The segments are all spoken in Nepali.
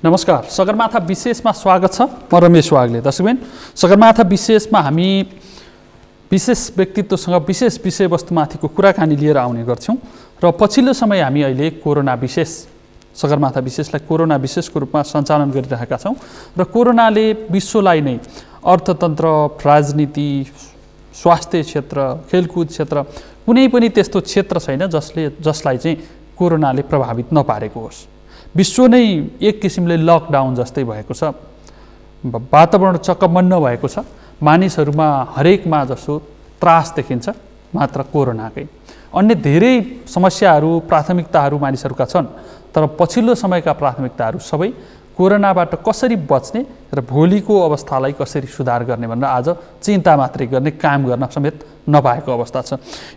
नमस्कार, सगरमाथा विशेषमा स्वागत छ। म रमेश वाग्ले। दर्शकबिन, सगरमाथा विशेषमा हामी विशेष व्यक्तित्वसँग विशेष विषयवस्तुमाथिको कुराकानी लिएर आउने गर्छौँ र पछिल्लो समय हामी अहिले कोरोना विशेष, सगरमाथा विशेषलाई कोरोना विशेषको रूपमा सञ्चालन गरिरहेका छौँ र कोरोनाले विश्वलाई नै अर्थतन्त्र, राजनीति, स्वास्थ्य क्षेत्र, खेलकुद क्षेत्र, कुनै पनि त्यस्तो क्षेत्र छैन जसलाई चाहिँ कोरोनाले प्रभावित नपारेको होस्। विश्व नै एक किसिमले लकडाउन जस्तै भएको छ। वातावरण चक्कमन्न भएको छ। मानिसहरूमा हरेकमा जसो त्रास देखिन्छ मात्र कोरोनाकै। अन्य धेरै समस्याहरू, प्राथमिकताहरू मानिसहरूका छन्, तर पछिल्लो समयका प्राथमिकताहरू सबै कोरोनाबाट कसरी बच्ने र भोलिको अवस्थालाई कसरी सुधार गर्ने भनेर आज चिन्ता मात्रै गर्ने, काम गर्न समेत नपाएको अवस्था छ।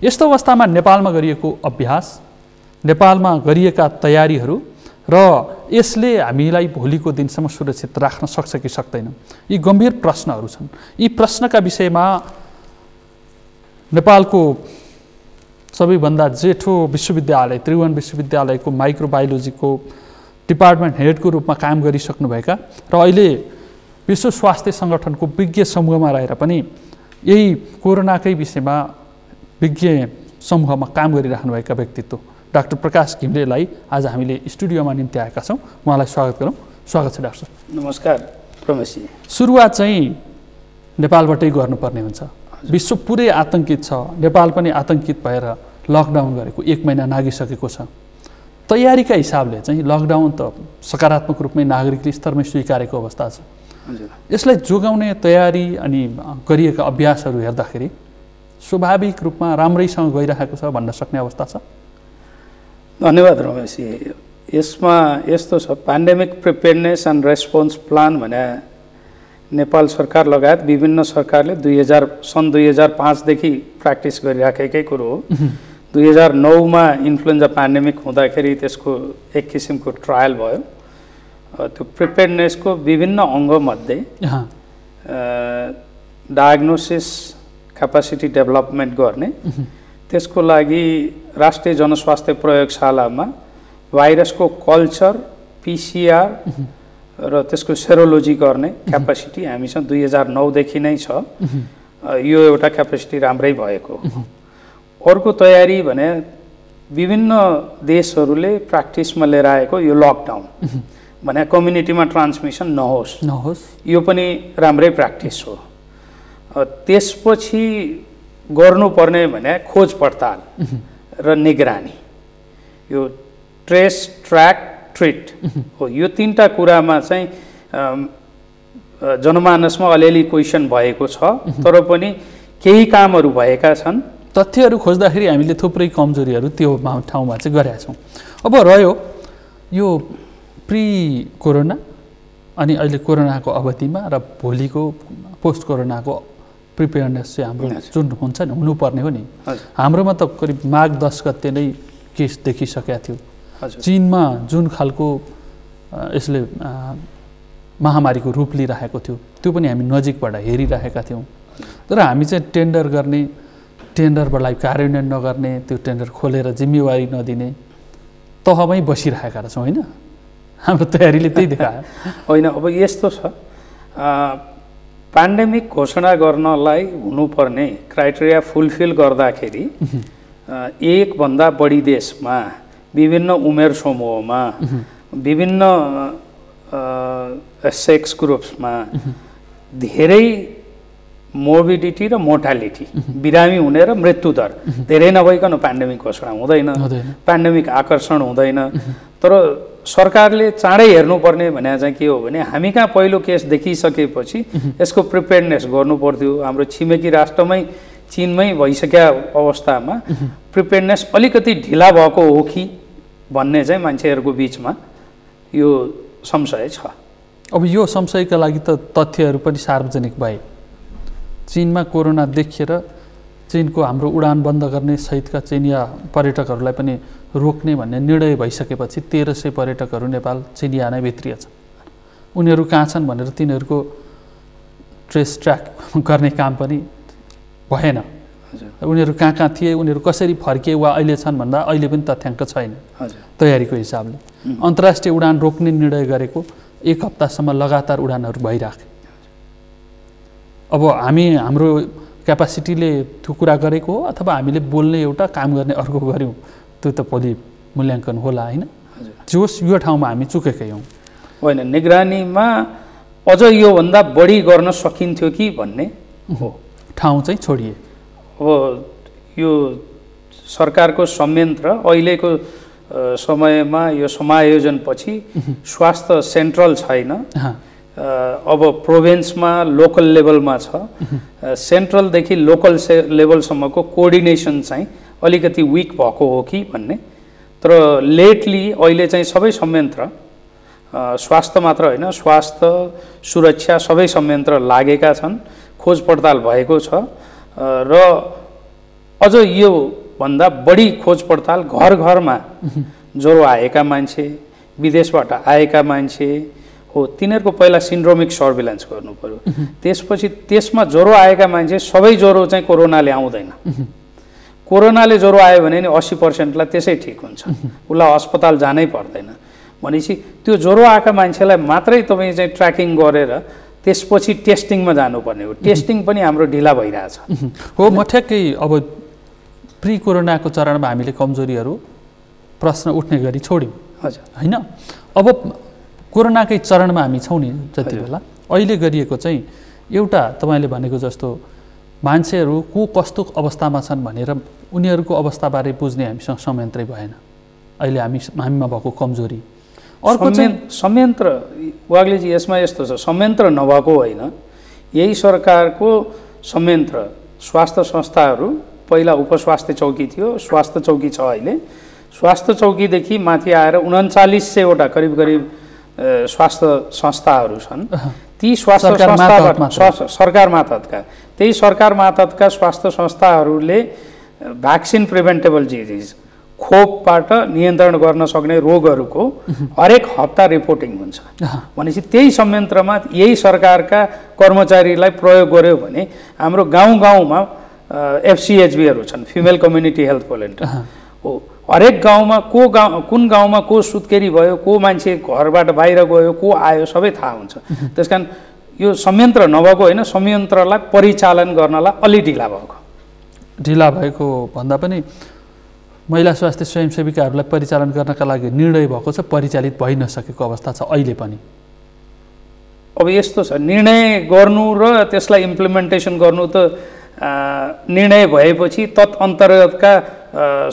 यस्तो अवस्थामा नेपालमा गरिएको अभ्यास, नेपालमा गरिएका तयारीहरू र यसले हामीलाई भोलिको दिनसम्म सुरक्षित राख्न सक्छ कि सक्दैन, यी गम्भीर प्रश्नहरू छन्। यी प्रश्नका विषयमा नेपालको सबैभन्दा जेठो विश्वविद्यालय, त्रिभुवन विश्वविद्यालयको माइक्रोबायोलोजीको डिपार्टमेन्ट हेडको रूपमा काम गरिसक्नुभएका र अहिले विश्व स्वास्थ्य सङ्गठनको विज्ञ समूहमा रहेर पनि यही कोरोनाकै विषयमा विज्ञ समूहमा काम गरिराख्नुभएका व्यक्तित्व डाक्टर प्रकाश घिमिरेलाई आज हामीले स्टुडियोमा निम्ति आएका छौँ। उहाँलाई स्वागत गरौँ। स्वागत छ डाक्टर। नमस्कार रमेशजी। सुरुवात चाहिँ नेपालबाटै गर्नुपर्ने हुन्छ। विश्व पुरै आतङ्कित छ, नेपाल पनि आतङ्कित भएर लकडाउन गरेको 1 महिना नागिसकेको छ। तयारीका हिसाबले चाहिँ लकडाउन त सकारात्मक रूपमै नागरिक स्तरमै स्वीकारेको अवस्था छ। यसलाई जोगाउने तयारी अनि गरिएका अभ्यासहरू हेर्दाखेरि स्वाभाविक रूपमा राम्रैसँग गइरहेको छ भन्न सक्ने अवस्था छ। धन्यवाद रमेशजी। यसमा यस्तो छ, pandemic preparedness and response plan भने नेपाल सरकार लगायत विभिन्न सरकारले सन् 2005 देखि प्र्याक्टिस गरिराखेकै कुरो हो। 2009 मा इन्फ्लुएन्जा पेन्डेमिक हुँदाखेरि त्यसको एक किसिमको ट्रायल भयो। त्यो प्रिपेयरनेसको विभिन्न अङ्गमध्ये डायग्नोसिस क्यापासिटी डेभलपमेन्ट गर्ने, त्यसको लागि राष्ट्रिय जनस्वास्थ्य प्रयोगशालामा भाइरसको कल्चर, पिसिआर र त्यसको सेरोलोजी गर्ने क्यापासिटी हामीसँग 2009 देखि नै छ। यो एउटा क्यापासिटी राम्रै भएको। अर्को तयारी भने विभिन्न देशहरूले प्र्याक्टिसमा लिएर आएको यो लकडाउन भने कम्युनिटीमा ट्रान्समिसन नहोस्, यो पनि राम्रै प्र्याक्टिस हो। त्यसपछि गर्नुपर्ने भने खोज पडताल र निगरानी, यो ट्रेस, ट्र्याक, ट्रिट हो। यो 3टा कुरामा चाहिँ जनमानसमा अलिअलि क्वेसन भएको छ, तर पनि केही कामहरू भएका छन्। तथ्यहरू खोज्दाखेरि हामीले थुप्रै कमजोरीहरू त्यो ठाउँमा चाहिँ गरेका छौँ। अब रह्यो यो प्री कोरोना अनि अहिले कोरोनाको अवधिमा र भोलिको पोस्ट कोरोनाको प्रिपेयरनेस चाहिँ हाम्रो जुन हुन्छ नि, हुनुपर्ने हो नि। हाम्रोमा त करिब माघ 10 गते नै केस देखिसकेका थियो। चीनमा जुन खालको यसले महामारीको रूप लिइरहेको थियो त्यो पनि हामी नजिकबाट हेरिरहेका थियौँ। तर हामी चाहिँ टेन्डर गर्ने, टेन्डरलाई कार्यान्वयन नगर्ने, त्यो टेन्डर खोलेर जिम्मेवारी नदिने तहमै बसिरहेका रहेछौँ होइन। हाम्रो तयारीले त्यही देखायो होइन। अब यस्तो छ, पेन्डेमिक घोषणा गर्नलाई हुनुपर्ने क्राइटेरिया फुलफिल गर्दाखेरि एकभन्दा बढी देशमा, विभिन्न उमेर समूहमा, विभिन्न सेक्स ग्रुप्समा धेरै मोर्बिडिटी र मोर्टालिटी, बिरामी हुने र मृत्युदर धेरै नभइकन पेन्डेमिक घोषणा हुँदैन, पेन्डेमिक आकर्षण हुँदैन। तर सरकारले चाँडै हेर्नुपर्ने भने चाहिँ के हो भने हामी कहाँ पहिलो केस देखिसकेपछि यसको प्रिपेयरनेस गर्नु पर्थ्यो। हाम्रो छिमेकी राष्ट्रमै चीनमै भइसकेका अवस्थामा प्रिपेयरनेस अलिकति ढिला भएको हो कि भन्ने चाहिँ मान्छेहरूको बिचमा यो संशय छ। अब यो संशयका लागि त तथ्यहरू पनि सार्वजनिक भए। चीनमा कोरोना देखिएर चीनको हाम्रो उडान बन्द गर्ने सहितका चिनिया पर्यटकहरूलाई पनि रोक्ने भन्ने निर्णय भइसकेपछि 1300 पर्यटकहरू नेपाल चिनिया नै भित्रिया छन्। उनीहरू कहाँ छन् भनेर तिनीहरूको ट्रेस ट्र्याक गर्ने काम पनि भएन। उनीहरू कहाँ थिए, उनीहरू कसरी फर्किए वा अहिले छन् भन्दा अहिले पनि तथ्याङ्क छैन तयारीको हिसाबले। अन्तर्राष्ट्रिय उडान रोक्ने निर्णय गरेको 1 हप्तासम्म लगातार उडानहरू भइराखे। अब हाम्रो क्यापासिटीले त्यो कुरा गरेको हो अथवा हामीले बोल्ने एउटा काम गर्ने अर्को गऱ्यौँ, त्यो त भोलि मूल्याङ्कन होला होइन। जोस् यो ठाउँमा हामी चुकेकै हौँ। होइन, निगरानीमा अझ योभन्दा बढी गर्न सकिन्थ्यो कि भन्ने हो, ठाउँ चाहिँ छोडिए। अब यो सरकारको संयन्त्र अहिलेको समयमा यो समायोजनपछि स्वास्थ्य सेन्ट्रल छैन, अब प्रोभिन्समा लोकल लेभलमा छ। सेन्ट्रलदेखि लोकल लेभलसम्मको कोअर्डिनेसन चाहिँ अलिकति विक भएको हो कि भन्ने। तर लेटली अहिले चाहिँ सबै संयन्त्र, स्वास्थ्य मात्र होइन, स्वास्थ्य सुरक्षा सबै संयन्त्र लागेका छन्, खोज पडताल भएको छ र अझ यो भन्दा बढी खोज पडताल घर घरमा ज्वरो आएका मान्छे, विदेशबाट आएका मान्छे हो, तिनीहरूको पहिला सिन्ड्रोमिक सर्भिलेन्स गर्नु पर्यो। त्यसपछि त्यसमा ज्वरो आएका मान्छे सबै ज्वरो चाहिँ कोरोनाले आउँदैन। कोरोनाले ज्वरो आयो भने नि 80%लाई त्यसै ठिक हुन्छ, उसलाई अस्पताल जानै पर्दैन। भनेपछि त्यो ज्वरो आएका मान्छेलाई मात्रै तपाईँ चाहिँ ट्र्याकिङ गरेर त्यसपछि टेस्टिङमा जानुपर्ने हो। टेस्टिङ पनि हाम्रो ढिला भइरहेछ। हो, म ठ्याक्कै अब प्री कोरोनाको चरणमा हामीले कमजोरीहरू प्रश्न उठ्ने गरी छोड्यौँ। हजुर, होइन। अब कोरोनाकै चरणमा हामी छौँ नि जति बेला, अहिले गरिएको चाहिँ एउटा तपाईँले भनेको जस्तो मान्छेहरू को कस्तो अवस्थामा छन् भनेर उनीहरूको अवस्थाबारे बुझ्ने हामीसँग संयन्त्रै भएन। अहिले हामीमा भएको कमजोरी। अर्को चाहिँ संयन्त्र, वाग्लेजी यसमा यस्तो छ, संयन्त्र नभएको होइन, यही सरकारको संयन्त्र स्वास्थ्य संस्थाहरू, पहिला उपस्वास्थ्य चौकी थियो, स्वास्थ्य चौकी छ अहिले। स्वास्थ्य चौकीदेखि माथि आएर 3900वटा करिब करिब स्वास्थ्य संस्थाहरू छन्। ती स्वास्थ्य संस्थाबाट सरकार मातहतका, त्यही सरकार मातहतका स्वास्थ्य संस्थाहरूले भ्याक्सिन प्रिभेन्टेबल डिजिज, खोपबाट नियन्त्रण गर्न सक्ने रोगहरूको हरेक हप्ता रिपोर्टिङ हुन्छ। भनेपछि त्यही संयन्त्रमा यही सरकारका कर्मचारीलाई प्रयोग गर्यो भने हाम्रो गाउँ गाउँमा FCHBहरू छन्, फिमेल कम्युनिटी हेल्थ भोलिन्टियर हो। हरेक गाउँमा कुन गाउँमा को सुत्केरी भयो, को मान्छे घरबाट बाहिर गयो, को आयो, सबै थाहा हुन्छ। त्यसकारण यो संयन्त्र नभएको होइन, संयन्त्रलाई परिचालन गर्नलाई अलि ढिला भएको भन्दा पनि महिला स्वास्थ्य स्वयंसेविकाहरूलाई परिचालन गर्नका लागि निर्णय भएको छ, परिचालित भइ नसकेको अवस्था छ अहिले पनि। अब यस्तो छ, निर्णय गर्नु र त्यसलाई इम्प्लिमेन्टेसन गर्नु त निर्णय भएपछि तत्अन्तर्गतका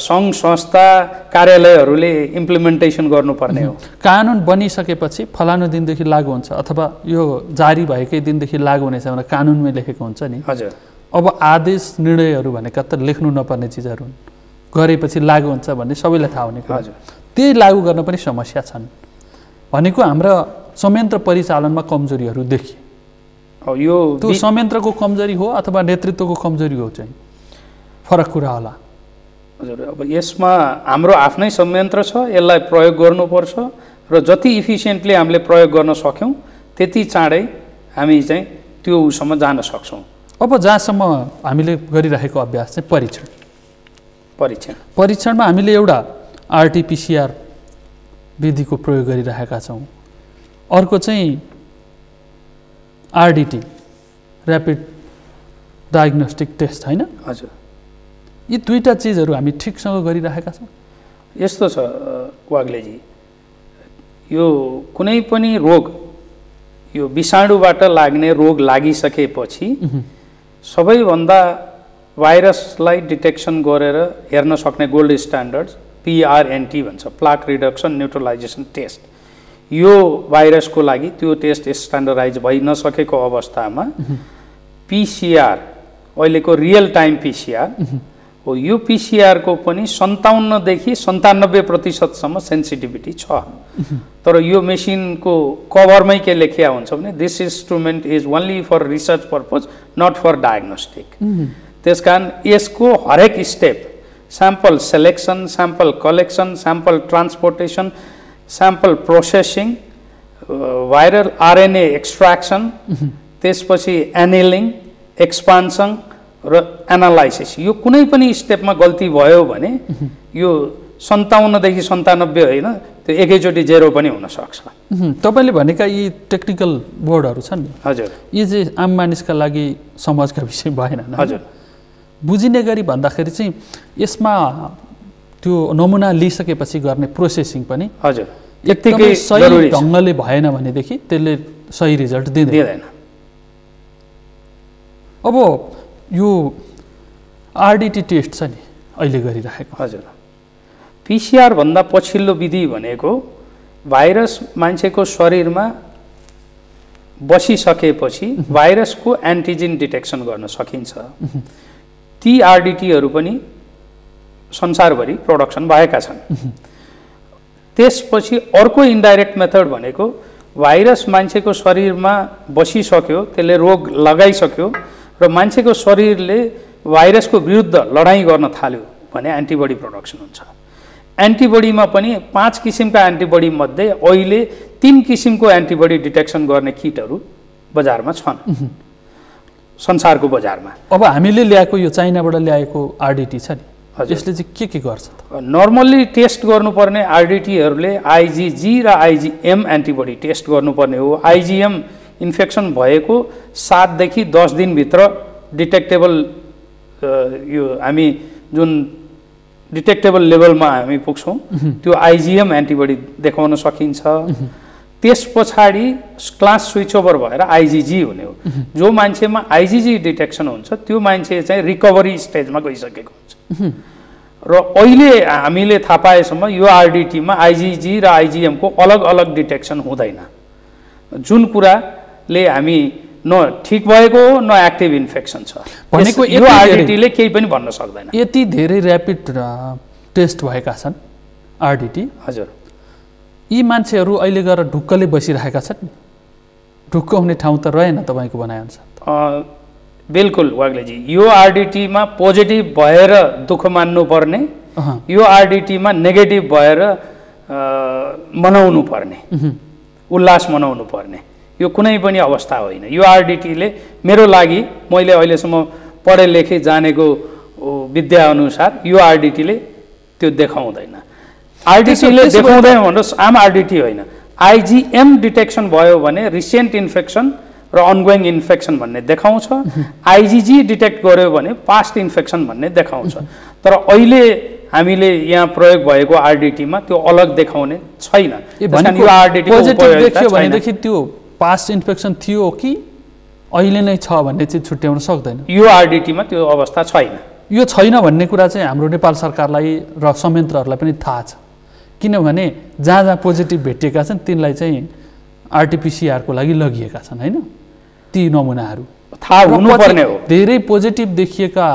सङ्घ संस्था कार्यालयहरूले इम्प्लिमेन्टेसन गर्नुपर्ने हो। कानुन बनिसकेपछि फलानु दिनदेखि लागू हुन्छ अथवा यो जारी भएकै दिनदेखि लागू हुनेछ भनेर कानुनमै लेखेको हुन्छ नि। हजुर, अब आदेश निर्णयहरू भनेका त लेख्नु नपर्ने चिजहरू हुन्, गरेपछि लागू हुन्छ भन्ने सबैलाई थाहा हुने कुरा। त्यही लागू गर्न पनि समस्या छन् भनेको हाम्रा संयन्त्र परिचालनमा कमजोरीहरू देखिए। यो त्यो संयन्त्रको कमजोरी हो अथवा नेतृत्वको कमजोरी हो चाहिँ फरक कुरा होला। हजुर, अब यसमा हाम्रो आफ्नै संयन्त्र छ, यसलाई प्रयोग गर्नुपर्छ र जति इफिसियन्टली हामीले प्रयोग गर्न सक्यौँ त्यति चाँडै हामी चाहिँ त्यो उसम्म जान सक्छौँ। अब जहाँसम्म हामीले गरिरहेको अभ्यास चाहिँ परीक्षणमा हामीले एउटा RT-PCR विधिको प्रयोग गरिरहेका छौँ। अर्को चाहिँ RDT, ऱ्यापिड डायग्नोस्टिक टेस्ट, होइन? हजुर, यी दुईटा चिजहरू हामी ठिकसँग गरिरहेका छौँ। यस्तो छ वाग्लेजी, यो कुनै पनि रोग, यो विषाणुबाट लाग्ने रोग लागिसकेपछि सबैभन्दा भाइरसलाई डिटेक्सन गरेर हेर्न सक्ने गोल्ड स्ट्यान्डर्ड PRNT भन्छ, प्लाक रिडक्सन न्युट्रलाइजेसन टेस्ट। यो भाइरसको लागि त्यो टेस्ट स्ट्यान्डर्डाइज भइ नसकेको अवस्थामा PCR, अहिलेको रियल टाइम PCR हो, यो PCR को पनि 57 देखि 97% सेन्सिटिभिटी छ। तर यो मेसिनको कभरमै के लेखिया हुन्छ भने this instrument is only for research purpose, not for diagnostic. त्यसकारण यसको हरेक step, sample selection, sample collection, sample transportation, sample processing, viral RNA extraction, त्यसपछि एनिलिङ, एक्सपान्सन र एनालाइसिस, यो कुनै पनि स्टेपमा गल्ती भयो भने यो 57 देखि 97 होइन, त्यो एकैचोटि 0 पनि हुन सक्छ। तपाईले भनेका यी टेक्निकल बोर्डहरू छन् नि, हजुर, यी चाहिँ आम मानिसका लागि समाजका विषय भएन। हजुर, बुझिने गरी भन्दाखेरि चाहिँ यसमा त्यो नमुना लिइसकेपछि गर्ने प्रोसेसिङ पनि हजुर एकदमै सही ढङ्गले भएन भनेदेखि त्यसले सही रिजल्ट दिँदैन। अब यो आरडिटी टेस्ट छ नि अहिले गरिरहेको, हजुर, पिसिआर भन्दा पछिल्लो विधि भनेको भाइरस मान्छेको शरीरमा बसिसकेपछि भाइरसको एन्टिजेन डिटेक्सन गर्न सकिन्छ। ती आरडिटीहरू पनि संसारभरि प्रोडक्सन भएका छन्। त्यसपछि अर्को इन्डाइरेक्ट मेथड भनेको भाइरस मान्छेको शरीरमा बसिसक्यो, त्यसले रोग लगाइसक्यो र मान्छेको शरीरले भाइरसको विरुद्ध लडाइँ गर्न थाल्यो भने एन्टिबडी प्रोडक्सन हुन्छ। एन्टिबडीमा पनि 5 किसिमका एन्टिबडी मध्ये अहिले 3 किसिमको एन्टिबडी डिटेक्सन गर्ने किटहरू बजारमा छन्, संसारको बजारमा। अब हामीले ल्याएको यो चाइनाबाट ल्याएको आरडिटी छ नि, यसले चाहिँ के गर्छ त? नर्मल्ली टेस्ट गर्नुपर्ने आरडिटीहरूले आइजिजी र आइजिएम एन्टिबडी टेस्ट गर्नुपर्ने हो। आइजिएम इन्फेक्सन भएको 7 देखि 10 दिनभित्र डिटेक्टेबल, यो हामी जुन डिटेक्टेबल लेभलमा हामी पुग्छौँ त्यो आइजिएम एन्टिबडी देखाउन सकिन्छ। त्यस पछाडि क्लास स्विच ओभर भएर आइजिजी हुने हो। जो मान्छेमा आइजिजी डिटेक्सन हुन्छ त्यो मान्छे चाहिँ रिकभरी स्टेजमा गइसकेको हुन्छ। र अहिले हामीले थाहा पाएसम्म यो आरडिटीमा आइजिजी र आइजिएमको अलग अलग डिटेक्सन हुँदैन। जुन कुराले हामी न ठिक भएको हो न एक्टिभ इन्फेक्सन छ भनेको यो आरडिटीले केही पनि भन्न सक्दैन। यति धेरै ऱ्यापिड टेस्ट भएका छन् आरडिटी। हजुर, यी मान्छेहरू अहिले गएर ढुक्कले बसिरहेका छन्, ढुक्क हुने ठाउँ त रहेन तपाईँको भनाइअनुसार। बिल्कुल वाग्लेजी, यो आरडिटीमा पोजिटिभ भएर दुःख मान्नुपर्ने, यो आरडिटीमा नेगेटिभ भएर मनाउनु पर्ने, उल्लास मनाउनु पर्ने, यो कुनै पनि अवस्था होइन। यो आरडिटीले मेरो लागि, मैले अहिलेसम्म पढे लेखे जानेको विद्या अनुसार यो आरडिटीले त्यो देखाउँदैन। आरडिटीले देखाउँदैन भन्नुहोस्, आम आरडिटी होइन। आइजिएम डिटेक्सन भयो भने रिसेन्ट इन्फेक्सन र अनगोइङ इन्फेक्सन भन्ने देखाउँछ। आइजिजी डिटेक्ट गर्यो भने पास्ट इन्फेक्सन भन्ने देखाउँछ। तर अहिले हामीले यहाँ प्रयोग भएको आरडिटीमा त्यो अलग देखाउने छैन। यो आरडिटी पोजिटिभ देखियो भनेदेखि त्यो पास्ट इन्फेक्सन थियो कि अहिले नै छ भन्ने चाहिँ छुट्याउन सक्दैन। यो आरडिटीमा त्यो अवस्था छैन। यो छैन भन्ने कुरा चाहिँ हाम्रो नेपाल सरकारलाई र संयन्त्रहरूलाई पनि थाहा छ, किनभने जहाँ जहाँ पोजिटिभ भेटिएका छन् तिनलाई चाहिँ आरटिपिसिआरको लागि लगिएका छन् होइन। ती नमुनाहरू थाहा हुनुपर्ने हो। धेरै पोजिटिभ देखिएका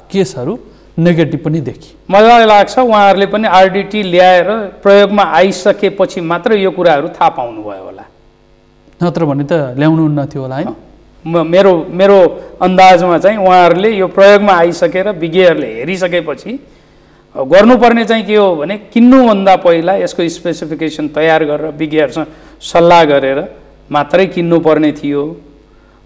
केसहरू नेगेटिभ पनि देखिए। मलाई लाग्छ उहाँहरूले पनि आरडिटी ल्याएर प्रयोगमा आइसकेपछि मात्र यो कुराहरू थाहा पाउनुभयो होला, नत्र भने त ल्याउनुहुन्न थियो होला होइन। मेरो अन्दाजमा चाहिँ उहाँहरूले यो प्रयोगमा आइसकेर विज्ञहरूले हेरिसकेपछि गर्नुपर्ने चाहिँ के हो भने किन्नुभन्दा पहिला यसको स्पेसिफिकेसन तयार गरेर विज्ञहरूसँग सल्लाह गरेर मात्रै किन्नुपर्ने थियो।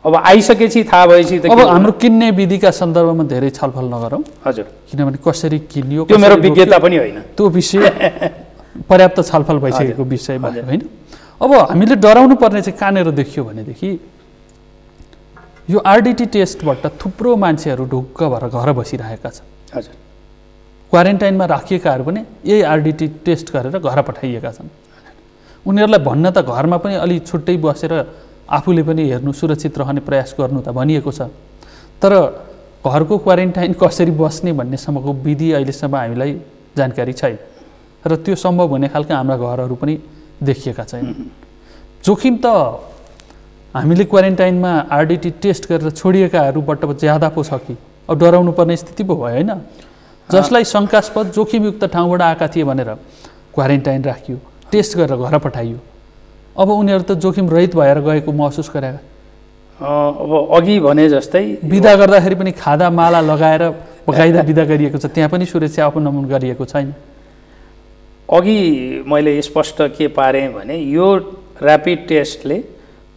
अब आइसकेपछि थाहा भएपछि त अब हाम्रो किन्ने विधिका सन्दर्भमा धेरै छलफल नगरौँ। हजुर, किनभने कसरी किनियो त्यो मेरो विज्ञता पनि होइन, त्यो विषय पर्याप्त छलफल भइसकेको विषय भयो होइन। अब हामीले डराउनु पर्ने चाहिँ कहाँनिर देखियो भनेदेखि यो आरडिटी टेस्टबाट थुप्रो मान्छेहरू ढुक्क भएर घर बसिरहेका छन्। हजुर, क्वारेन्टाइनमा राखिएकाहरू पनि यही आरडिटी टेस्ट गरेर घर पठाइएका छन्। उनीहरूलाई भन्न त घरमा पनि अलि छुट्टै बसेर आफूले पनि हेर्नु, सुरक्षित रहने प्रयास गर्नु त भनिएको छ, तर घरको क्वारेन्टाइन कसरी बस्ने भन्नेसम्मको विधि अहिलेसम्म हामीलाई जानकारी छैन र त्यो सम्भव हुने खालका हाम्रा घरहरू पनि देखिएका छैनन्। जोखिम त हामीले क्वारेन्टाइनमा आरडिटी टेस्ट गरेर छोडिएकाहरूबाट ज्यादा पो छ कि अब डराउनु पर्ने स्थिति पो भयो होइन। जसलाई शङ्कास्पद जोखिमयुक्त ठाउँबाट आएका थिए भनेर क्वारेन्टाइन राखियो, टेस्ट गरेर घर पठाइयो, अब उनीहरू त जोखिम रहित भएर गएको महसुस गरेका। अब अघि भने जस्तै बिदा गर्दाखेरि पनि खादा माला लगाएर बकाइदा बिदा गरिएको छ, त्यहाँ पनि सुरक्षा अवलम्बन गरिएको छैन। अघि मैले स्पष्ट के पारेँ भने यो ऱ्यापिड टेस्टले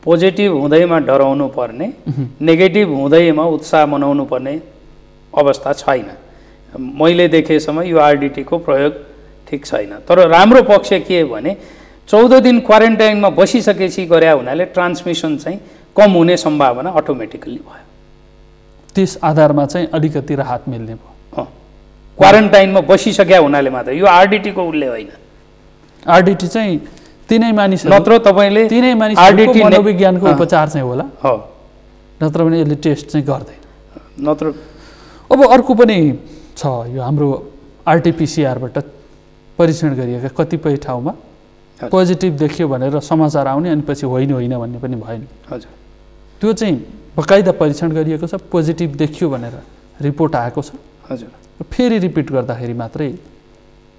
पोजिटिभ हुँदैमा डराउनु पर्ने, नेगेटिभ हुँदैमा उत्साह मनाउनु पर्ने अवस्था छैन। मैले देखेसम्म यो आरडिटीको प्रयोग ठिक छैन। तर राम्रो पक्ष के भने 14 दिन क्वारेन्टाइनमा बसिसकेपछि गरे हुनाले ट्रान्समिसन चाहिँ कम हुने सम्भावना अटोमेटिकली भयो। त्यस आधारमा चाहिँ अलिकति राहत मिल्ने भयो। क्वारेन्टाइनमा बसिसक्या हुनाले मात्र, यो आरडिटी को उल्ले होइन। आरडिटी चाहिँ तिनै मानिसहरु, नत्र तपाईले तिनै मानिसहरुको मनोविज्ञानको उपचार चाहिँ होला, हो, नत्र भने यसले टेस्ट चाहिँ गर्दैन। नत्र अब अर्को पनि छ, यो हाम्रो आरटीपीसीआर बाट परीक्षण गरिएका कतिपय ठाउँमा पोजिटिभ देखियो भनेर समाचार आउने अनि पछि होइन भन्ने पनि भयो नि। हजुर, त्यो चाहिँ बकाइदा परीक्षण गरिएको छ, पोजिटिभ देखियो भनेर रिपोर्ट आएको छ। हजुर, फेरि रिपिट गर्दाखेरि मात्रै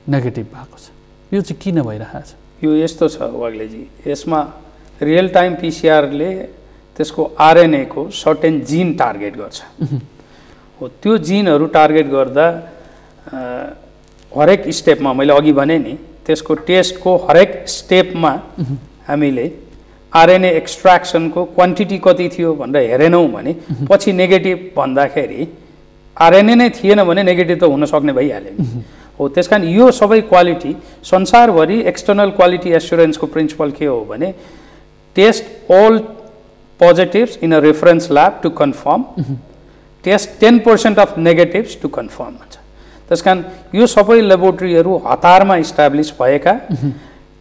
नेगेटिभ भएको छ। यो चाहिँ किन भइरहेको छ? यो यस्तो छ वाग्लेजी, यसमा रियल टाइम पीसीआरले त्यसको आरएनए को सर्टेन जिन टार्गेट गर्छ। हो, त्यो जिनहरू टार्गेट गर्दा हरेक स्टेपमा मैले अघि भने नि, त्यसको टेस्टको हरेक स्टेपमा हामीले आरएनए एक्सट्र्याक्सनको क्वान्टिटी कति थियो भनेर हेरेनौँ भने पछि नेगेटिभ भन्दाखेरि आरएनए नै थिएन भने नेगेटिभ त हुन सक्ने भइहाल्यो नि। हो, त्यसकारण यो सबै क्वालिटी संसारभरि एक्सटर्नल क्वालिटी एस्युरेन्सको प्रिन्सिपल के हो भने test all positives in a reference lab to confirm, test 10% of negatives to confirm. त्यसकारण यो सबै ल्याबोरेटरीहरू हतारमा इस्टाब्लिस भएका,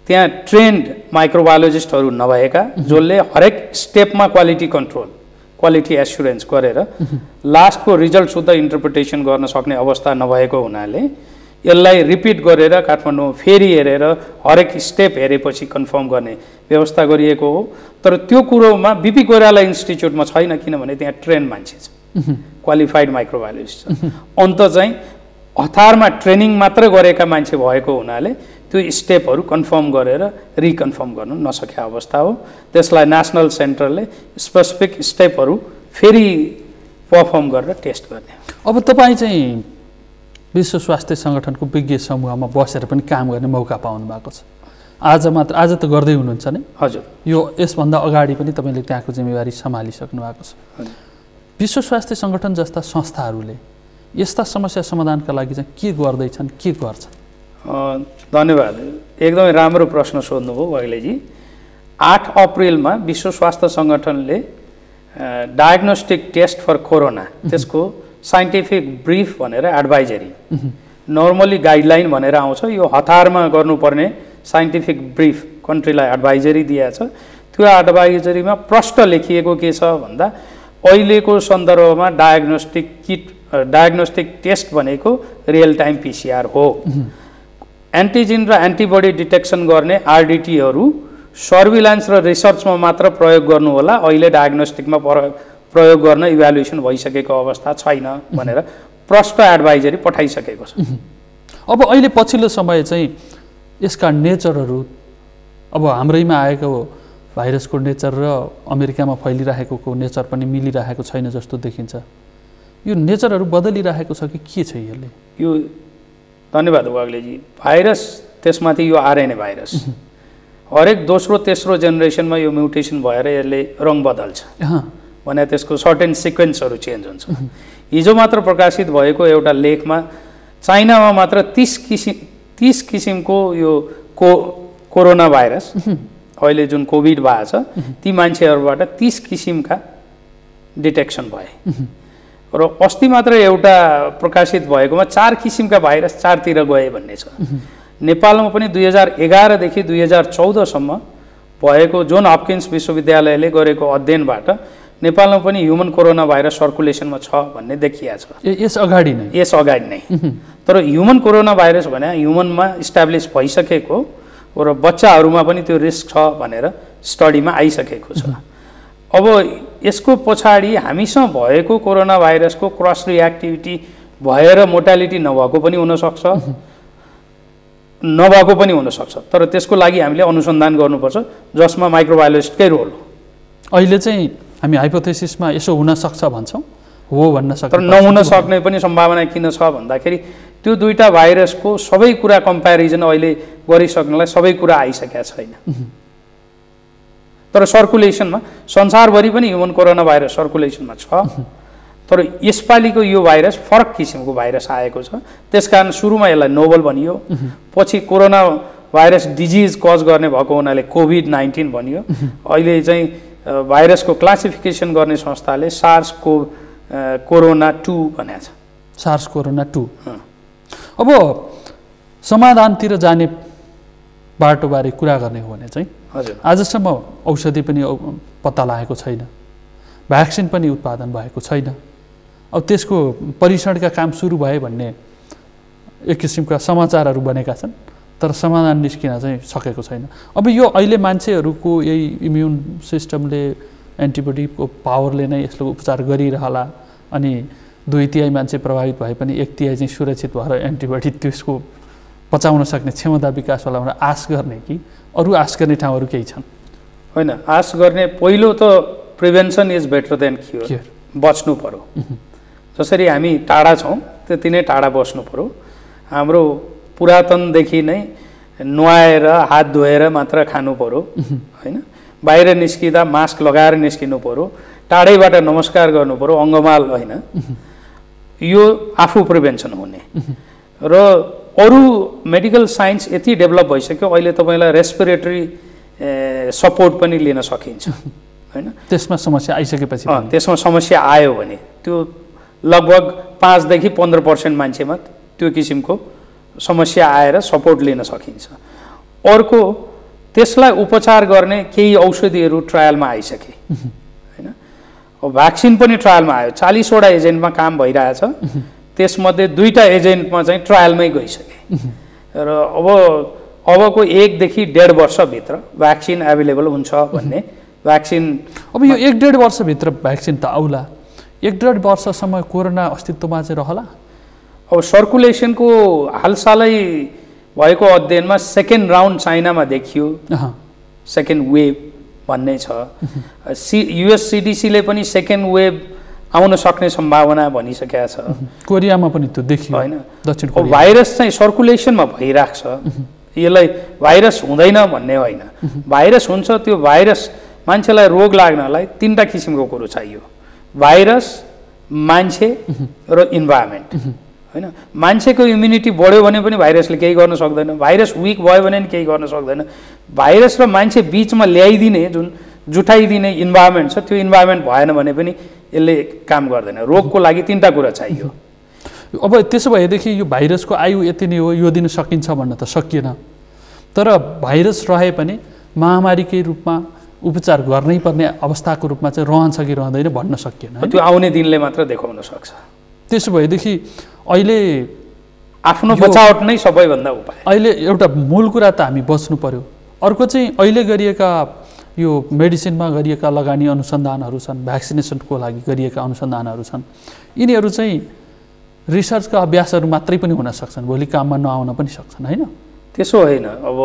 त्यहाँ ट्रेन्ड माइक्रोबायोलोजिस्टहरू नभएका, जसले हरेक स्टेपमा क्वालिटी कन्ट्रोल, क्वालिटी एस्युरेन्स गरेर लास्टको रिजल्ट शुद्ध इन्टरप्रिटेसन गर्न सक्ने अवस्था नभएको हुनाले यसलाई रिपिट गरेर काठमाडौँ फेरि हेरेर हरेक स्टेप हेरेपछि कन्फर्म गर्ने व्यवस्था गरिएको हो। तर त्यो कुरोमा बीपी कोइराला इन्स्टिच्युटमा छैन, किनभने त्यहाँ ट्रेन मान्छे छ, क्वालिफाइड माइक्रोबायोलोजिस्ट छ। अन्त चाहिँ हतारमा ट्रेनिङ मात्र गरेका मान्छे भएको हुनाले त्यो स्टेपहरू कन्फर्म गरेर रिकन्फर्म गर्नु नसकेको अवस्था हो। त्यसलाई नेसनल सेन्टरले स्पेसिफिक स्टेपहरू फेरि पर्फर्म गरेर टेस्ट गर्ने। अब तपाईँ चाहिँ विश्व स्वास्थ्य सङ्गठनको विज्ञ समूहमा बसेर पनि काम गर्ने मौका पाउनु भएको छ। आज त गर्दै हुनुहुन्छ नि? हजुर, यो यसभन्दा अगाडि पनि तपाईँले त्यहाँको जिम्मेवारी सम्हालिसक्नु भएको छ। विश्व स्वास्थ्य सङ्गठन जस्ता संस्थाहरूले यस्ता समस्या समाधानका लागि चाहिँ के गर्दैछन्, के गर्छन्? धन्यवाद, एकदमै राम्रो प्रश्न सोध्नुभयो वाग्लेजी। 8 अप्रिलमा विश्व स्वास्थ्य सङ्गठनले डायग्नोस्टिक टेस्ट फर कोरोना, त्यसको साइन्टिफिक ब्रिफ भनेर एडभाइजरी, नर्मली गाइडलाइन भनेर आउँछ, यो हतारमा गर्नुपर्ने साइन्टिफिक ब्रिफ कन्ट्रीलाई एडभाइजरी दिएछ। त्यो एडभाइजरीमा प्रष्ट लेखिएको के छ भन्दा अहिलेको सन्दर्भमा डायग्नोस्टिक टेस्ट भनेको रियल टाइम पीसीआर हो। एन्टिजेन र एन्टिबडी डिटेक्सन गर्ने आरडिटीहरू सर्भिलान्स र रिसर्चमा मात्र प्रयोग गर्नु होला, अहिले डायग्नोस्टिकमा प्रयोग गर्न इभ्यालुएसन भइसकेको अवस्था छैन भनेर प्रष्ट एडभाइजरी पठाइसकेको छ। अब अहिले पछिल्लो समय चाहिँ यसका नेचरहरू, अब हाम्रैमा आएको भाइरसको नेचर र अमेरिकामा फैलिरहेको नेचर पनि मिलिरहेको छैन जस्तो देखिन्छ। यो नेचरहरू बदलिरहेको छ कि के छ यसले? यो धन्यवाद वाग्लेजी। भाइरस, त्यसमाथि यो आरएनए भाइरस हरेक दोस्रो तेस्रो जेनेरेसनमा यो म्युटेसन भएर यसले रङ बदल्छ भने त्यसको सर्टेन सिक्वेन्सहरू चेन्ज हुन्छ। हिजो मात्र प्रकाशित भएको एउटा लेखमा चाइनामा मात्र 30 किसिमको यो कोरोना भाइरस अहिले जुन कोभिड भएको छ, ती मान्छेहरूबाट 30 किसिमका डिटेक्सन भए। र अस्ति मात्र एउटा प्रकाशित भएकोमा 4 किसिमका भाइरस चारतिर गए भन्ने छ। नेपालमा पनि 2011 देखि 2014 सम्म भएको जोन हपकिन्स विश्वविद्यालयले गरेको अध्ययनबाट नेपालमा पनि ह्युमन कोरोना भाइरस सर्कुलेसनमा छ भन्ने देखिया छ। यस अगाडि नै तर ह्युमन कोरोना भाइरस भने ह्युमनमा इस्टाब्लिस भइसकेको र बच्चाहरूमा पनि त्यो रिस्क छ भनेर स्टडीमा आइसकेको छ। अब यसको पछाडि हामीसँग भएको कोरोना भाइरसको क्रस रिएक्टिभिटी भएर मोर्टालिटी नभएको पनि हुन सक्छ, तर त्यसको लागि हामीले अनुसन्धान गर्नुपर्छ, जसमा माइक्रोबायोलोजिस्टकै रोल हो। अहिले चाहिँ हामी हाइपोथेसिसमा यसो हुन सक्छ भन्छौँ, हो भन्न सक्छ, तर नहुन सक्ने पनि सम्भावना किन छ भन्दाखेरि त्यो दुईटा भाइरसको सबै कुरा कम्प्यारिजन अहिले गरिसक्नलाई सबै कुरा आइसकेका छैन। तर सर्कुलेसनमा संसारभरि पनि ह्युमन कोरोना भाइरस सर्कुलेसनमा छ, तर यसपालिको यो भाइरस फरक किसिमको भाइरस आएको छ, त्यसकारण सुरुमा यसलाई नोभल भनियो, पछि कोरोना भाइरस डिजिज कज गर्ने भएको हुनाले कोभिड-19 भनियो। अहिले चाहिँ भाइरसको क्लासिफिकेसन गर्ने संस्थाले सार्स कोरोना 2 भनेको छ। SARS corona 2। अब समाधानतिर जाने बाटोबारे कुरा गर्ने हो भने चाहिँ हजुर आजसम्म औषधि पनि पत्ता लागेको छैन, भ्याक्सिन पनि उत्पादन भएको छैन। अब त्यसको परीक्षणका काम सुरु भए भन्ने एक किसिमका समाचारहरू बनेका छन्, तर समाधान निस्किन चाहिँ सकेको छैन। अब यो अहिले मान्छेहरूको यही इम्युन सिस्टमले एन्टिबडीको पावरले नै यसको उपचार गरिरहला, अनि 2/3 मान्छे प्रभावित भए पनि 1/3 चाहिँ सुरक्षित भएर एन्टिबडी त्यसको पचाउन सक्ने क्षमता विकास होला भनेर आश गर्ने कि अरू आश गर्ने ठाउँहरू केही छन्? होइन, आश गर्ने पहिलो त prevention is better than cure. बच्नु पर्यो। जसरी हामी टाढा छौँ त्यति नै टाढा बस्नु पर्यो। हाम्रो पुरातनदेखि नै नुहाएर हात धोएर मात्र खानु पर्यो, होइन? बाहिर निस्किँदा मास्क लगाएर निस्किनु पर्यो, टाढैबाट नमस्कार गर्नु पर्यो, अङ्गमाल, होइन? यो आफू प्रिभेन्सन हुने। र अरू मेडिकल साइन्स यति डेभलप भइसक्यो, अहिले तपाईँलाई रेस्पिरेटरी सपोर्ट पनि लिन सकिन्छ, होइन? त्यसमा समस्या आइसकेपछि त्यसमा समस्या आयो भने त्यो लगभग 5 देखि 15% मान्छेमा त्यो किसिमको समस्या आएर सपोर्ट लिन सकिन्छ। अर्को, त्यसलाई उपचार गर्ने केही औषधिहरू ट्रायलमा आइसके, होइन? अब भ्याक्सिन पनि ट्रायलमा आयो, 40 वटा एजेन्टमा काम भइरहेछ, त्यसमध्ये 2टा एजेन्टमा चाहिँ ट्रायलमै गइसके। र अबको 1 देखि 1.5 वर्षभित्र भ्याक्सिन एभाइलेबल हुन्छ भन्ने भ्याक्सिन। अब यो 1-1.5 वर्षभित्र भ्याक्सिन त आउला, 1-1.5 वर्षसम्म कोरोना अस्तित्वमा चाहिँ रहला? अब सर्कुलेसनको हालसालै भएको अध्ययनमा सेकेन्ड राउन्ड चाइनामा देखियो, सेकेन्ड वेभ भन्ने छ। US CDC ले पनि सेकेन्ड वेभ आउन सक्ने सम्भावना भनिसकेको छ। कोरियामा पनि त्यो देखियो, होइन? दक्षिण कोरिया। भाइरस चाहिँ सर्कुलेसनमा भइरहेको छ, यसलाई भाइरस हुँदैन भन्ने होइन। भाइरस हुन्छ, त्यो भाइरस मान्छेलाई रोग लाग्नलाई 3टा किसिमको कुरो चाहियो, भाइरस, मान्छे र इन्भाइरोमेन्ट, होइन? मान्छेको इम्युनिटी बढ्यो भने पनि भाइरसले केही गर्न सक्दैन, भाइरस विक भयो भने पनि केही गर्न सक्दैन। भाइरस र मान्छे बिचमा ल्याइदिने जुन जुटाइदिने इन्भाइरोमेन्ट छ, त्यो इन्भाइरोमेन्ट भएन भने पनि यसले काम गर्दैन। रोगको लागि 3टा कुरा चाहियो। अब त्यसो भएदेखि यो भाइरसको आयु यति नै हो, यो दिन सकिन्छ भन्न त सकिएन, तर भाइरस रहे पनि महामारीकै रूपमा उपचार गर्नै पर्ने अवस्थाको रूपमा चाहिँ रहन्छ कि रहँदैन भन्न सकिएन। त्यो आउने दिनले मात्र देखाउन सक्छ। त्यसो भएदेखि अहिले आफ्नो बचावट नै सबैभन्दा उपाय। अहिले एउटा मूल कुरा त हामी बच्नु पर्यो। अर्को चाहिँ अहिले गरिएका यो मेडिसिनमा गरिएका लगानी अनुसन्धानहरू छन्, भ्याक्सिनेसनको लागि गरिएका अनुसन्धानहरू छन्, यिनीहरू चाहिँ रिसर्चका अभ्यासहरू मात्रै पनि हुन सक्छन्, भोलि काममा नआउन पनि सक्छन्, होइन? त्यसो होइन। अब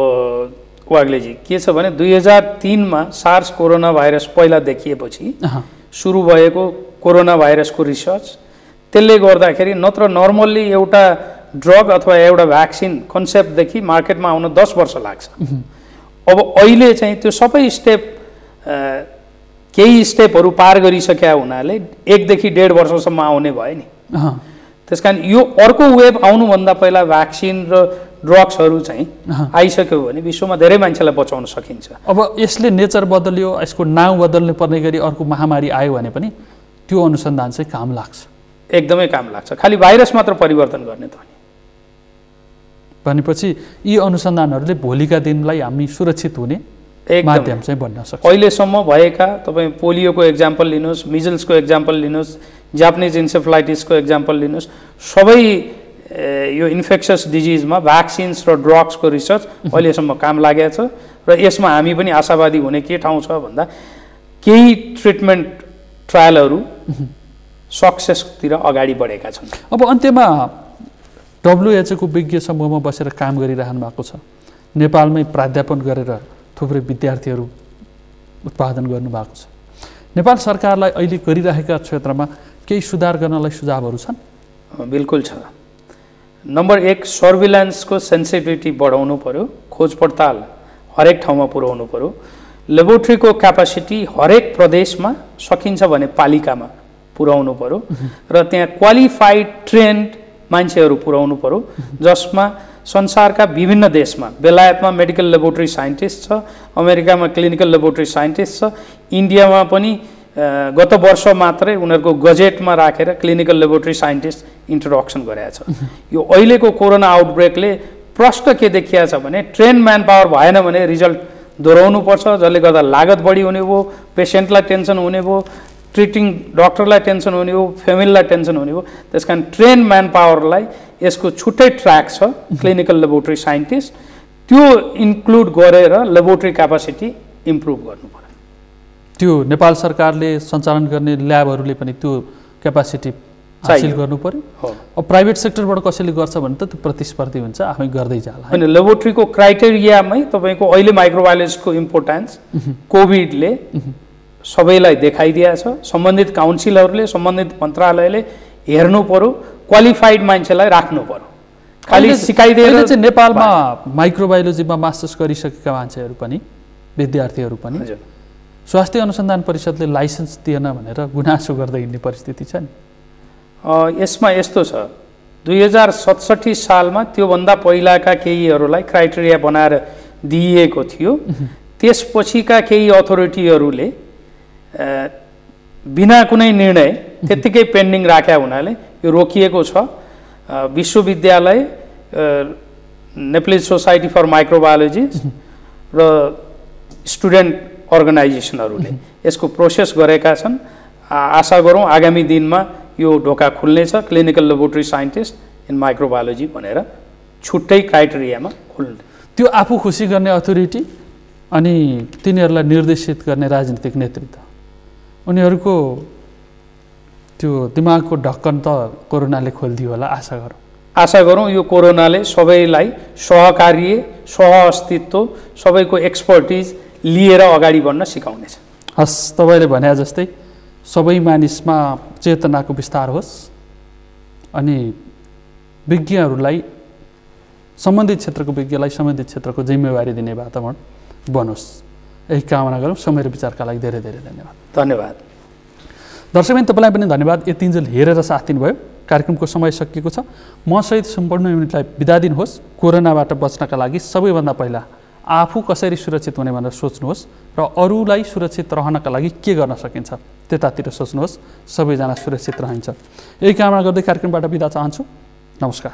वाग्लेजी के छ भने 2003 मा सार्स कोरोना भाइरस पहिला देखिएपछि सुरु भएको कोरोना भाइरसको रिसर्च, त्यसले गर्दाखेरि नत्र नर्मल्ली एउटा ड्रग अथवा एउटा भ्याक्सिन कन्सेप्टदेखि मार्केटमा आउन 10 वर्ष लाग्छ। अब अहिले चाहिँ त्यो सबै स्टेप केही स्टेपहरू पार गरिसकेका हुनाले 1 देखि 1.5 वर्षसम्म आउने भयो नि। त्यसकारण यो अर्को वेभ आउनुभन्दा पहिला भ्याक्सिन र ड्रग्सहरू चाहिँ आइसक्यो भने विश्वमा धेरै मान्छेलाई बचाउन सकिन्छ। अब यसले नेचर बदल्यो, यसको नाउँ बदल्ने पर्ने गरी अर्को महामारी आयो भने पनि त्यो अनुसन्धान चाहिँ काम लाग्छ, एकदमै काम लाग्छ। खालि भाइरस मात्र परिवर्तन गर्ने त भनेपछि यी अनुसन्धानहरूले भोलिका दिनलाई हामी सुरक्षित हुने माध्यम चाहिँ बन्न सक्छ। अहिलेसम्म भएका तपाईँ पोलियोको एक्जाम्पल लिनुहोस्, मिजल्सको एक्जाम्पल लिनुहोस्, जापानिज इन्सेफ्लाइटिसको एक्जाम्पल लिनुहोस्, सबै यो इन्फेक्सस डिजिजमा भ्याक्सिन्स र ड्रग्सको रिसर्च अहिलेसम्म काम लागेको छ र यसमा हामी पनि आशावादी हुने के ठाउँ छ भन्दा केही ट्रिटमेन्ट ट्रायलहरू सक्सेसतिर अगाडि बढेका छन्। अब अन्त्यमा WHO को विज्ञ समूहमा बसेर काम गरिरहनु भएको छ, नेपालमै प्राध्यापन गरेर थुप्रै विद्यार्थीहरू उत्पादन गर्नुभएको छ। नेपाल सरकारलाई अहिले गरिरहेका क्षेत्रमा केही सुधार गर्नलाई सुझावहरू छन्? बिल्कुल छ। नम्बर 1, सर्भिलेन्सको सेन्सिटिभिटी बढाउनु पर्यो, खोज पडताल हरेक ठाउँमा पुर्याउनु पर्यो, लेबोरेटरीको क्यापासिटी हरेक प्रदेशमा, सकिन्छ भने पालिकामा पुर्याउनु पर्यो र त्यहाँ क्वालिफाइड ट्रेन्ड मान्छेहरू पुर्याउनु पर्यो जसमा संसारका विभिन्न देशमा बेलायतमा मेडिकल लेबोरेटरी साइन्टिस्ट छ, अमेरिकामा क्लिनिकल लेबोरेटरी साइन्टिस्ट छ, इन्डियामा पनि गत वर्ष मात्रै उनीहरूको गजेटमा राखेर क्लिनिकल लेबोरेटरी साइन्टिस्ट इन्ट्रोडक्सन गरेको छ। यो अहिलेको कोरोना आउटब्रेकले प्रष्ट के देखिया छ भने ट्रेन म्यान पावर भएन भने रिजल्ट दोहोऱ्याउनु पर्छ, जसले गर्दा लागत बढी हुने भयो, पेसेन्टलाई टेन्सन हुने भयो, ट्रिटिङ डक्टरलाई टेन्सन हुने हो, फ्यामिलीलाई टेन्सन हुने हो। त्यसकारण ट्रेन म्यान पावरलाई यसको छुट्टै ट्र्याक छ क्लिनिकल लेबोरेटरी साइन्टिस्ट, त्यो इन्क्लुड गरेर लेबोरेटरी क्यापासिटी इम्प्रुभ गर्नु पर्यो। त्यो नेपाल सरकारले सञ्चालन गर्ने ल्याबहरूले पनि त्यो क्यापासिटी हासिल गर्नु पर्यो। अब प्राइभेट सेक्टरबाट कसैले गर्छ भने त त्यो प्रतिस्पर्धी हुन्छ, आफै गर्दै जाला। होइन, लेबोरेटरीको क्राइटेरियामै तपाईँको अहिले माइक्रोबायोलोजीको इम्पोर्टेन्स कोभिडले सबैलाई देखाइदिएको छ। सम्बन्धित काउन्सिलहरूले, सम्बन्धित मन्त्रालयले हेर्नु पर्यो, क्वालिफाइड मान्छेलाई राख्नु पर्यो। खालि सिकाइदिएर चाहिँ नेपालमा माइक्रोबायोलोजीमा मास्टर्स गरिसकेका मान्छेहरू पनि, विद्यार्थीहरू पनि स्वास्थ्य अनुसन्धान परिषदले लाइसेन्स दिएन भनेर गुनासो गर्दै हिँड्ने परिस्थिति छ नि। यसमा यस्तो छ, 2067 सालमा त्योभन्दा पहिलाका केहीहरूलाई क्राइटेरिया बनाएर दिइएको थियो। त्यसपछिका केही अथोरिटीहरूले बिना कुनै निर्णय त्यत्तिकै पेन्डिङ राख्या हुनाले यो रोकिएको छ। विश्वविद्यालय, नेप्लिज सोसाइटी फर माइक्रोबायोलोजी र स्टुडेन्ट अर्गनाइजेसनहरूले यसको प्रोसेस गरेका छन्। आशा गरौँ आगामी दिनमा यो ढोका खुल्नेछ, clinical laboratory scientist in microbiology भनेर छुट्टै क्राइटेरियामा खुल्ने। त्यो आफू खुसी गर्ने अथोरिटी अनि तिनीहरूलाई निर्देशित गर्ने राजनीतिक नेतृत्व, उनीहरूको त्यो दिमागको ढक्कन त कोरोनाले खोलिदियो होला, आशा गरौँ यो कोरोनाले सबैलाई सहकार्य, सहअस्तित्व, सबैको एक्सपर्टिज लिएर अगाडि बढ्न सिकाउनेछ। हस्, तपाईँले भने जस्तै सबै मानिसमा चेतनाको विस्तार होस् अनि विज्ञहरूलाई, सम्बन्धित क्षेत्रको विज्ञलाई सम्बन्धित क्षेत्रको जिम्मेवारी दिने वातावरण बनोस्, यही कामना गरौँ। समय र विचारका लागि धेरै धेरै धन्यवाद। धन्यवाद। दर्शकबिन तपाईँलाई पनि धन्यवाद, यतिन्जेल हेरेर साथ दिनुभयो। कार्यक्रमको समय सकिएको छ। म सहित सम्पूर्ण युनिटलाई बिदा दिनुहोस्। कोरोनाबाट बच्नका लागि सबैभन्दा पहिला आफू कसरी सुरक्षित हुने भनेर सोच्नुहोस् र अरूलाई सुरक्षित रहनका लागि के गर्न सकिन्छ त्यतातिर सोच्नुहोस्। सबैजना सुरक्षित रहन्छ, यही कामना गर्दै कार्यक्रमबाट बिदा चाहन्छु। नमस्कार।